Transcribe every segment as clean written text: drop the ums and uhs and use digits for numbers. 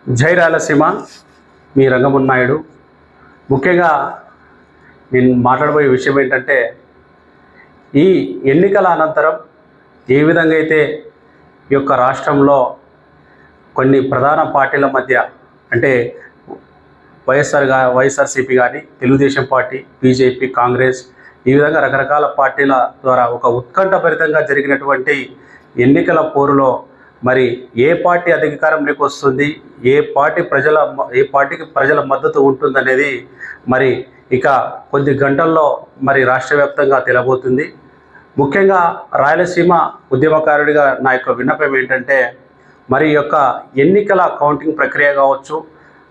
జై రాయలసీమ. మీ రంగమున్ నాయుడు. ముఖ్యంగా నేను మాట్లాడబోయే విషయం ఏంటంటే, ఈ ఎన్నికల అనంతరం ఏ విధంగా అయితే ఈ యొక్క రాష్ట్రంలో కొన్ని ప్రధాన పార్టీల మధ్య అంటే వైఎస్ఆర్సీపీ కానీ, తెలుగుదేశం పార్టీ, బీజేపీ, కాంగ్రెస్ ఈ విధంగా రకరకాల పార్టీల ద్వారా ఒక ఉత్కంఠభరితంగా జరిగినటువంటి ఎన్నికల పోరులో మరి ఏ పార్టీ అధికారంలోకి వస్తుంది, ఏ పార్టీకి ప్రజల మద్దతు ఉంటుందనేది మరి ఇక కొద్ది గంటల్లో మరి రాష్ట్ర వ్యాప్తంగా తెలబోతుంది. ముఖ్యంగా రాయలసీమ ఉద్యమకారుడిగా నా యొక్క విన్నపం ఏంటంటే, మరి యొక్క ఎన్నికల కౌంటింగ్ ప్రక్రియ కావచ్చు,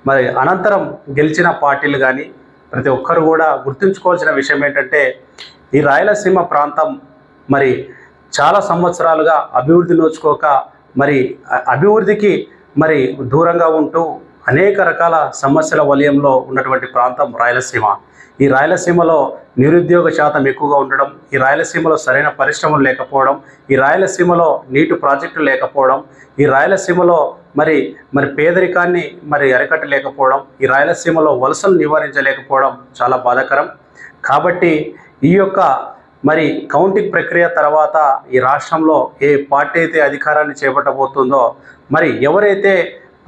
మరి అనంతరం గెలిచిన పార్టీలు కానీ ప్రతి ఒక్కరు కూడా గుర్తుంచుకోవాల్సిన విషయం ఏంటంటే, ఈ రాయలసీమ ప్రాంతం మరి చాలా సంవత్సరాలుగా అభివృద్ధి నోచుకోక మరి అభివృద్ధికి మరి దూరంగా ఉంటూ అనేక రకాల సమస్యల వలయంలో ఉన్నటువంటి ప్రాంతం రాయలసీమ. ఈ రాయలసీమలో నిరుద్యోగ శాతం ఎక్కువగా ఉండడం, ఈ రాయలసీమలో సరైన పరిశ్రమలు లేకపోవడం, ఈ రాయలసీమలో నీటి ప్రాజెక్టులు లేకపోవడం, ఈ రాయలసీమలో మరి పేదరికాన్ని అరికట్టలేకపోవడం, ఈ రాయలసీమలో వలసలు నివారించలేకపోవడం చాలా బాధాకరం. కాబట్టి ఈ యొక్క మరి కౌంటింగ్ ప్రక్రియ తర్వాత ఈ రాష్ట్రంలో ఏ పార్టీ అయితే అధికారాన్ని చేపట్టబోతుందో, మరి ఎవరైతే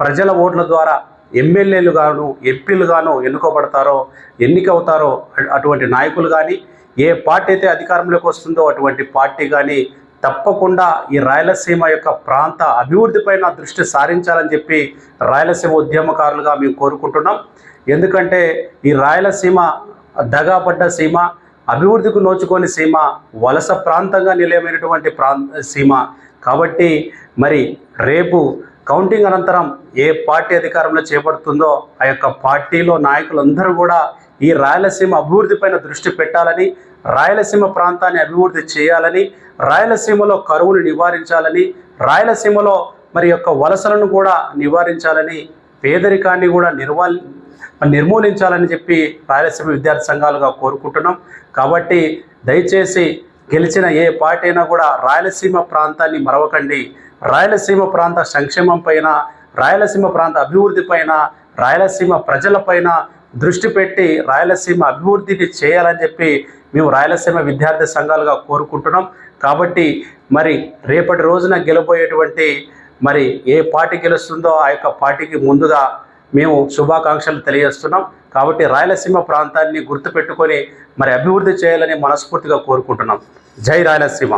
ప్రజల ఓట్ల ద్వారా ఎమ్మెల్యేలు గాను ఎంపీలు గాను ఎన్నికవుతారో అటువంటి నాయకులు కానీ, ఏ పార్టీ అయితే అధికారంలోకి వస్తుందో అటువంటి పార్టీ కానీ తప్పకుండా ఈ రాయలసీమ యొక్క ప్రాంత అభివృద్ధిపైన దృష్టి సారించాలని చెప్పి రాయలసీమ ఉద్యమకారులుగా మేము కోరుకుంటున్నాం. ఎందుకంటే ఈ రాయలసీమ దగాపడ్డ సీమ, అభివృద్ధికి నోచుకొని సీమ, వలస ప్రాంతంగా నిలయమైనటువంటి సీమ. కాబట్టి మరి రేపు కౌంటింగ్ అనంతరం ఏ పార్టీ అధికారంలో చేపడుతుందో ఆ యొక్క పార్టీలో నాయకులందరూ కూడా ఈ రాయలసీమ అభివృద్ధిపైన దృష్టి పెట్టాలని, రాయలసీమ ప్రాంతాన్ని అభివృద్ధి చేయాలని, రాయలసీమలో కరువును నివారించాలని, రాయలసీమలో మరి యొక్క వలసలను కూడా నివారించాలని, పేదరికాన్ని కూడా నిర్మూలించాలని చెప్పి రాయలసీమ విద్యార్థి సంఘాలుగా కోరుకుంటున్నాం. కాబట్టి దయచేసి గెలిచిన ఏ పార్టీ అయినా కూడా రాయలసీమ ప్రాంతాన్ని మరవకండి. రాయలసీమ ప్రాంత సంక్షేమం పైన, రాయలసీమ ప్రాంత అభివృద్ధి పైన, రాయలసీమ ప్రజలపైన దృష్టి పెట్టి రాయలసీమ అభివృద్ధిని చేయాలని చెప్పి మేము రాయలసీమ విద్యార్థి సంఘాలుగా కోరుకుంటున్నాం. కాబట్టి మరి రేపటి రోజున గెలబోయేటువంటి మరి ఏ పార్టీ గెలుస్తుందో ఆ యొక్క పార్టీకి ముందుగా మేము శుభాకాంక్షలు తెలియజేస్తున్నాం. కాబట్టి రాయలసీమ ప్రాంతాన్ని గుర్తుపెట్టుకొని మరి అభివృద్ధి చేయాలని మనస్ఫూర్తిగా కోరుకుంటున్నాం. జై రాయలసీమ.